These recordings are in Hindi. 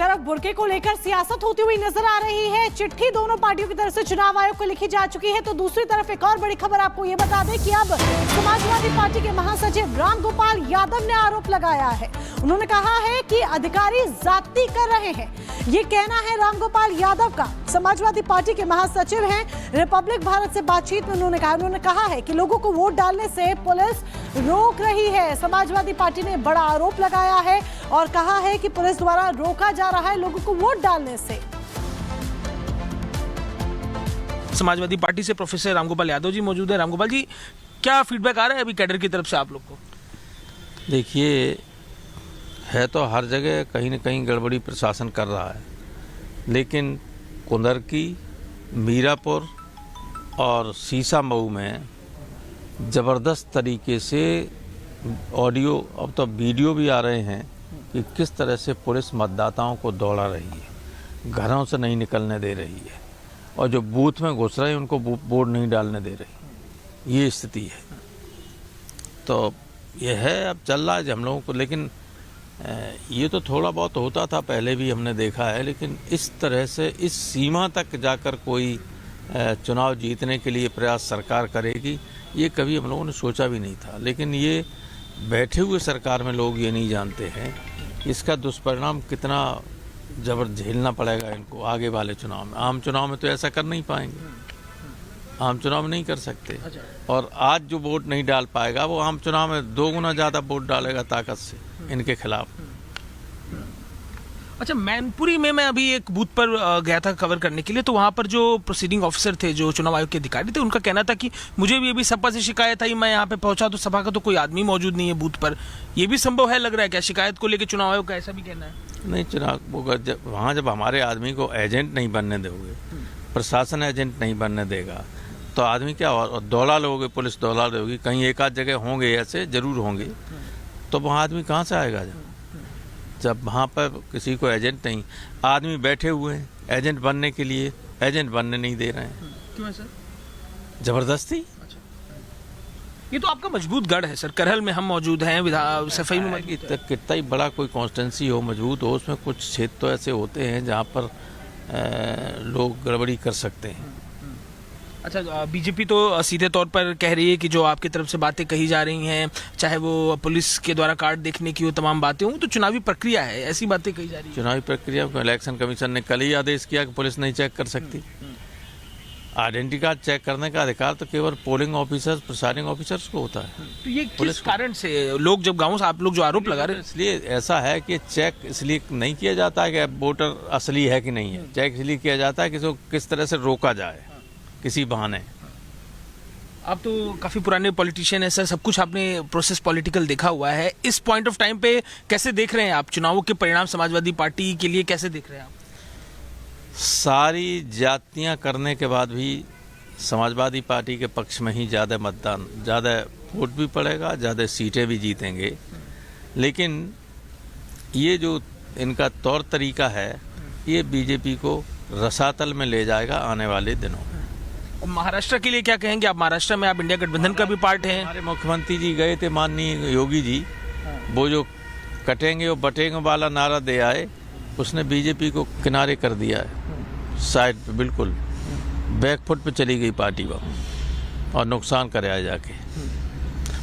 तरफ बुर्के को लेकर सियासत होती हुई नजर आ रही है। चिट्ठी दोनों पार्टियों की तरफ से चुनाव आयोग को लिखी जा चुकी है। तो दूसरी तरफ एक और बड़ी खबर आपको ये बता दें कि अब समाजवादी पार्टी के महासचिव रामगोपाल यादव ने आरोप लगाया है। उन्होंने कहा है कि अधिकारी जाति कर रहे हैं। ये कहना है रामगोपाल यादव का। समाजवादी पार्टी के महासचिव हैं। रिपब्लिक भारत से बातचीत में उन्होंने कहा है कि लोगों को वोट डालने से पुलिस रोक रही है। समाजवादी पार्टी ने बड़ा आरोप लगाया है और कहा है कि पुलिस द्वारा रोका जा रहा है लोगों को वोट डालने से। समाजवादी पार्टी से प्रोफेसर रामगोपाल यादव जी मौजूद है। रामगोपाल जी, क्या फीडबैक आ रहा है अभी कैडर की तरफ से आप लोग को? देखिए, है तो हर जगह कहीं न कहीं गड़बड़ी प्रशासन कर रहा है, लेकिन कुंदरकी, मीरापुर और सीसामऊ में ज़बरदस्त तरीके से ऑडियो, अब तो वीडियो भी आ रहे हैं कि किस तरह से पुलिस मतदाताओं को दौड़ा रही है, घरों से नहीं निकलने दे रही है और जो बूथ में घुस रहे हैं उनको वोट नहीं डालने दे रही। ये स्थिति है। तो ये है, अब चल रहा है हम लोगों को, लेकिन ये तो थोड़ा बहुत होता था, पहले भी हमने देखा है, लेकिन इस तरह से इस सीमा तक जाकर कोई चुनाव जीतने के लिए प्रयास सरकार करेगी, ये कभी हम लोगों ने सोचा भी नहीं था। लेकिन ये बैठे हुए सरकार में लोग ये नहीं जानते हैं इसका दुष्परिणाम कितना जबर झेलना पड़ेगा इनको आगे वाले चुनाव में। आम चुनाव में तो ऐसा कर नहीं पाएंगे, आम चुनाव में नहीं कर सकते। और आज जो वोट नहीं डाल पाएगा वो आम चुनाव में 2 गुना ज़्यादा वोट डालेगा ताकत से इनके खिलाफ। अच्छा, मैनपुरी में मैं अभी एक बूथ पर गया था कवर करने के लिए, तो वहाँ पर जो प्रोसीडिंग ऑफिसर थे, जो चुनाव आयोग के अधिकारी थे, उनका कहना था कि मुझे भी अभी सपा से शिकायत आई। मैं यहाँ पे पहुंचा तो सपा का तो कोई आदमी मौजूद नहीं है बूथ पर। ये भी संभव है, लग रहा है क्या शिकायत को लेकर चुनाव आयोग का ऐसा भी कहना है? नहीं, चुनाव वहाँ जब हमारे आदमी को एजेंट नहीं बनने दोगे, प्रशासन एजेंट नहीं बनने देगा, तो आदमी क्या दौड़ा लोगे, पुलिस दौड़ा लोगी। कहीं एक आध जगह होंगे ऐसे, जरूर होंगे, तो वहाँ आदमी कहाँ से आएगा? जब वहाँ पर किसी को एजेंट नहीं, आदमी बैठे हुए हैं एजेंट बनने के लिए, एजेंट बनने नहीं दे रहे हैं। क्यों है सर? जबरदस्ती। अच्छा। ये तो आपका मजबूत गढ़ है सर। करहल में हम मौजूद हैं, सफाई में कितना ही बड़ा कोई कॉन्स्टिट्यूंसी हो, मजबूत हो, उसमें कुछ क्षेत्र तो ऐसे होते हैं जहाँ पर लोग गड़बड़ी कर सकते हैं। अच्छा, बीजेपी तो सीधे तौर पर कह रही है कि जो आपकी तरफ से बातें कही जा रही हैं, चाहे वो पुलिस के द्वारा कार्ड देखने की वो तमाम बातें हों, तो चुनावी प्रक्रिया है, ऐसी बातें कही जा रही है। चुनावी प्रक्रिया को इलेक्शन कमीशन ने कल ही आदेश किया कि पुलिस नहीं चेक कर सकती। आइडेंटिटी कार्ड चेक करने का अधिकार तो केवल पोलिंग ऑफिसर्स, प्रिसाइडिंग ऑफिसर्स को होता है। तो ये किस कारण से लोग, जब गाँव से आप लोग जो आरोप लगा रहे हैं, इसलिए ऐसा है कि चेक इसलिए नहीं किया जाता है कि वोटर असली है कि नहीं है। चेक इसलिए किया जाता है कि इसको किस तरह से रोका जाए किसी बहाने। आप तो काफी पुराने पॉलिटिशियन हैं सर, सब कुछ आपने प्रोसेस पॉलिटिकल देखा हुआ है। इस पॉइंट ऑफ टाइम पे कैसे देख रहे हैं आप चुनावों के परिणाम समाजवादी पार्टी के लिए, कैसे देख रहे हैं आप? सारी जातियां करने के बाद भी समाजवादी पार्टी के पक्ष में ही ज़्यादा मतदान, ज़्यादा वोट भी पड़ेगा, ज़्यादा सीटें भी जीतेंगे। लेकिन ये जो इनका तौर तरीका है, ये बीजेपी को रसातल में ले जाएगा आने वाले दिनों में। महाराष्ट्र के लिए क्या कहेंगे आप? महाराष्ट्र में आप इंडिया गठबंधन का भी पार्ट हैं। हमारे मुख्यमंत्री जी गए थे, माननीय योगी जी, वो जो कटेंगे और बटेंगे वाला नारा दे आए, उसने बीजेपी को किनारे कर दिया है, साइड पे बिल्कुल बैकफुट पे चली गई पार्टी वो और नुकसान करे आए जाके।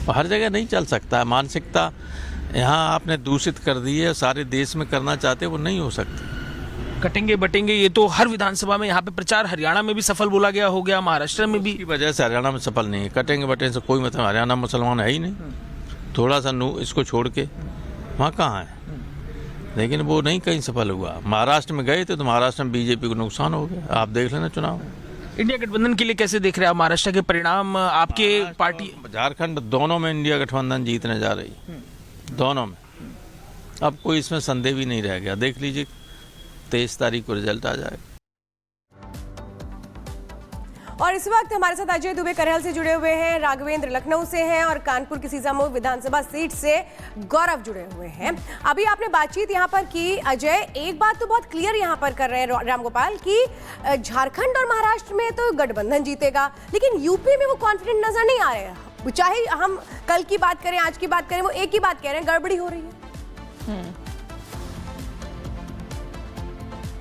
और हर जगह नहीं चल सकता है, मानसिकता यहाँ आपने दूषित कर दी है, सारे देश में करना चाहते वो नहीं हो सकती। कटेंगे बटेंगे ये तो हर विधानसभा में, यहाँ पे प्रचार हरियाणा में भी सफल बोला गया, हो गया महाराष्ट्र में भी। की वजह से हरियाणा में सफल नहीं है। कटेंगे बटेंगे से कोई मतलब, हरियाणा मुसलमान है ही नहीं, थोड़ा सा इसको छोड़ के वहाँ कहाँ है। लेकिन वो नहीं कहीं सफल हुआ। महाराष्ट्र में गए थे तो महाराष्ट्र में बीजेपी को नुकसान हो गया, आप देख लेना चुनाव। इंडिया गठबंधन के लिए कैसे देख रहे हैं आप महाराष्ट्र के परिणाम? आपके पार्टी, झारखंड, दोनों में इंडिया गठबंधन जीतने जा रही, दोनों में। अब कोई इसमें संदेह भी नहीं रह गया। देख लीजिए 23 तारीख को रिजल्ट आ जाएगा। और इस वक्त हमारे साथ अजय दुबे करहल से जुड़े हुए हैं, राघवेंद्र लखनऊ से हैं और कानपुर की सीसामऊ विधानसभा सीट से गौरव जुड़े हुए हैं। अभी आपने बातचीत यहाँ पर की अजय, एक बात तो बहुत क्लियर यहाँ पर कर रहे हैं रामगोपाल कि झारखंड और महाराष्ट्र में तो गठबंधन जीतेगा, लेकिन यूपी में वो कॉन्फिडेंट नजर नहीं आ रहे हैं। चाहे हम कल की बात करें, आज की बात करें, वो एक ही बात कह रहे हैं, गड़बड़ी हो रही है।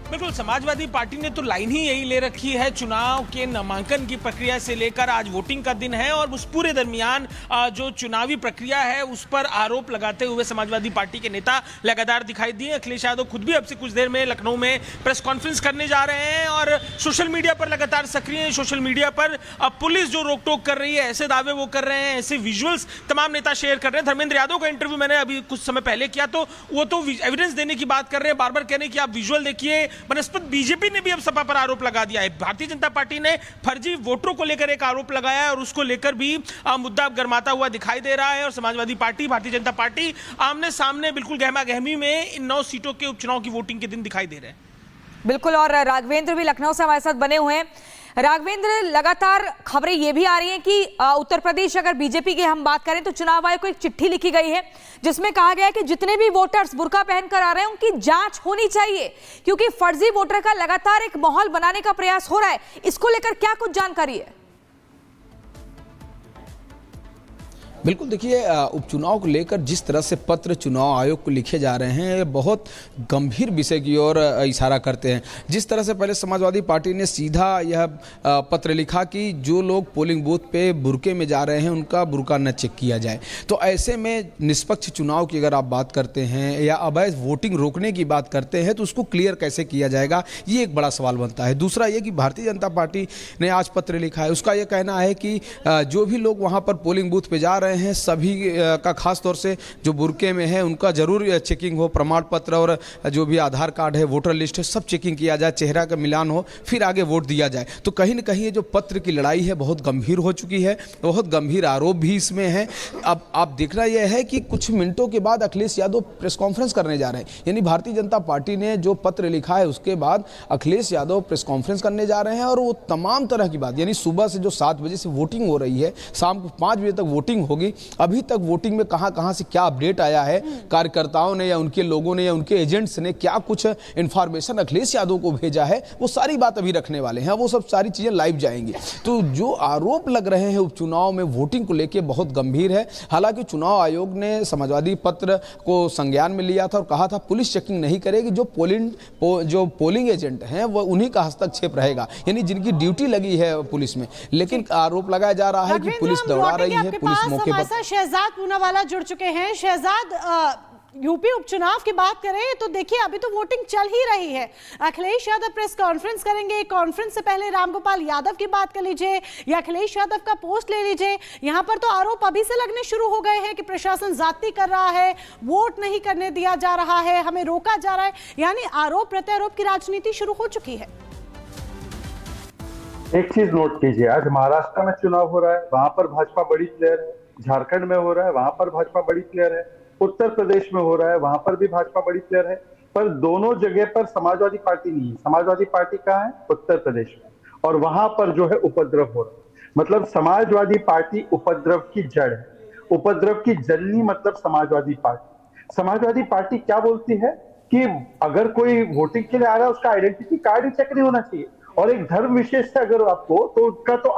बिल्कुल, समाजवादी पार्टी ने तो लाइन ही यही ले रखी है, चुनाव के नामांकन की प्रक्रिया से लेकर आज वोटिंग का दिन है और उस पूरे दरमियान जो चुनावी प्रक्रिया है उस पर आरोप लगाते हुए समाजवादी पार्टी के नेता लगातार दिखाई दिए। अखिलेश यादव खुद भी अब से कुछ देर में लखनऊ में प्रेस कॉन्फ्रेंस करने जा रहे हैं और सोशल मीडिया पर लगातार सक्रिय हैं। सोशल मीडिया पर अब पुलिस जो रोक टोक कर रही है, ऐसे दावे वो कर रहे हैं, ऐसे विजुअल्स तमाम नेता शेयर कर रहे हैं। धर्मेंद्र यादव का इंटरव्यू मैंने अभी कुछ समय पहले किया तो वो तो एविडेंस देने की बात कर रहे हैं, बार बार कह रहे हैं कि आप विजुअल देखिए। बनस्पत बीजेपी ने भी अब सपा पर आरोप लगा दिया है। भारतीय जनता पार्टी ने फर्जी वोटरों को लेकर एक आरोप लगाया है और उसको लेकर भी मुद्दा गर्माता हुआ दिखाई दे रहा है और समाजवादी पार्टी, भारतीय जनता पार्टी आमने सामने बिल्कुल गहमा गहमी में इन 9 सीटों के उपचुनाव की वोटिंग के दिन दिखाई दे रहे हैं। बिल्कुल, और राघवेंद्र भी लखनऊ से हमारे साथ बने हुए हैं। राघवेंद्र, लगातार खबरें ये भी आ रही हैं कि उत्तर प्रदेश, अगर बीजेपी की हम बात करें तो चुनाव आयोग को एक चिट्ठी लिखी गई है जिसमें कहा गया है कि जितने भी वोटर्स बुर्का पहनकर आ रहे हैं उनकी जांच होनी चाहिए, क्योंकि फर्जी वोटर का लगातार एक माहौल बनाने का प्रयास हो रहा है। इसको लेकर क्या कुछ जानकारी है? बिल्कुल, देखिए उपचुनाव को लेकर जिस तरह से पत्र चुनाव आयोग को लिखे जा रहे हैं, ये बहुत गंभीर विषय की ओर इशारा करते हैं। जिस तरह से पहले समाजवादी पार्टी ने सीधा यह पत्र लिखा कि जो लोग पोलिंग बूथ पे बुरके में जा रहे हैं उनका बुरका न चेक किया जाए, तो ऐसे में निष्पक्ष चुनाव की अगर आप बात करते हैं या अवैध वोटिंग रोकने की बात करते हैं तो उसको क्लियर कैसे किया जाएगा, ये एक बड़ा सवाल बनता है। दूसरा ये कि भारतीय जनता पार्टी ने आज पत्र लिखा है, उसका यह कहना है कि जो भी लोग वहाँ पर पोलिंग बूथ पे जा रहे हैं सभी का खास तौर से जो बुरके में है उनका जरूर चेकिंग हो, प्रमाण पत्र और जो भी आधार कार्ड है, वोटर लिस्ट है, सब चेकिंग किया जाए, चेहरा का मिलान हो, फिर आगे वोट दिया जाए। तो कहीं ना कहीं ये जो पत्र की लड़ाई है बहुत गंभीर हो चुकी है, बहुत गंभीर आरोप भी इसमें है। अब आप देखना यह है कि कुछ मिनटों के बाद अखिलेश यादव प्रेस कॉन्फ्रेंस करने जा रहे हैं, यानी भारतीय जनता पार्टी ने जो पत्र लिखा है उसके बाद अखिलेश यादव प्रेस कॉन्फ्रेंस करने जा रहे हैं और वो तमाम तरह की बात, यानी सुबह से जो 7 बजे से वोटिंग हो रही है, शाम को 5 बजे तक वोटिंग होगी, अभी तक वोटिंग में कहां से क्या अपडेट आया है, कार्यकर्ताओं ने या उनके लोगों ने या उनके एजेंट्स ने क्या कुछ इंफॉर्मेशन अखिलेश यादव को भेजा है, वो सारी बात अभी रखने वाले हैं। वो सब सारी चीजें लाइव जाएंगी। तो जो आरोप लग रहे हैं उपचुनाव में वोटिंग को लेकर बहुत गंभीर है। हालांकि चुनाव आयोग ने समाजवादी पत्र को संज्ञान में लिया था और कहा था पुलिस चेकिंग नहीं करेगी, जो पोलिंग एजेंट हैं वो उन्हीं का हस्तक्षेप रहेगा, यानी जिनकी ड्यूटी लगी है पुलिस में। लेकिन आरोप लगाया जा रहा है कि पुलिस दौड़ा रही है, पुलिस मौके पर। शहजाद पूनावाला जुड़ चुके हैं। शहजाद, यूपी उपचुनाव की बात करें तो देखिए अभी तो वोटिंग चल ही रही है। अखिलेश यादव प्रेस कॉन्फ्रेंस करेंगे, कॉन्फ्रेंस से पहले रामगोपाल यादव की बात कर लीजिए या अखिलेश यादव का पोस्ट ले लीजिए। यहां पर तो आरोप अभी से लगने शुरू हो गए हैं कि प्रशासन जाती कर रहा है, वोट नहीं करने दिया जा रहा है, हमें रोका जा रहा है, यानी आरोप प्रत्यारोप की राजनीति शुरू हो चुकी है। एक चीज नोट कीजिए, आज महाराष्ट्र में चुनाव हो रहा है, वहां पर भाजपा बड़ी प्लेयर है, झारखंड में हो रहा है, वहां पर भाजपा बड़ी प्लेयर है, उत्तर प्रदेश में हो रहा है, वहां पर भी भाजपा बड़ी प्लेयर है, पर दोनों जगह पर समाजवादी पार्टी नहीं है। समाजवादी पार्टी कहाँ है? उत्तर प्रदेश में, और वहां पर जो है उपद्रव हो रहा है। मतलब समाजवादी पार्टी उपद्रव की जड़ है, उपद्रव की जननी मतलब समाजवादी पार्टी। समाजवादी पार्टी क्या बोलती है कि अगर कोई वोटिंग के लिए आ रहा है उसका आइडेंटिटी कार्ड ही चेक नहीं होना चाहिए, और एक धर्म विशेष से अगर आपको तो उसका तो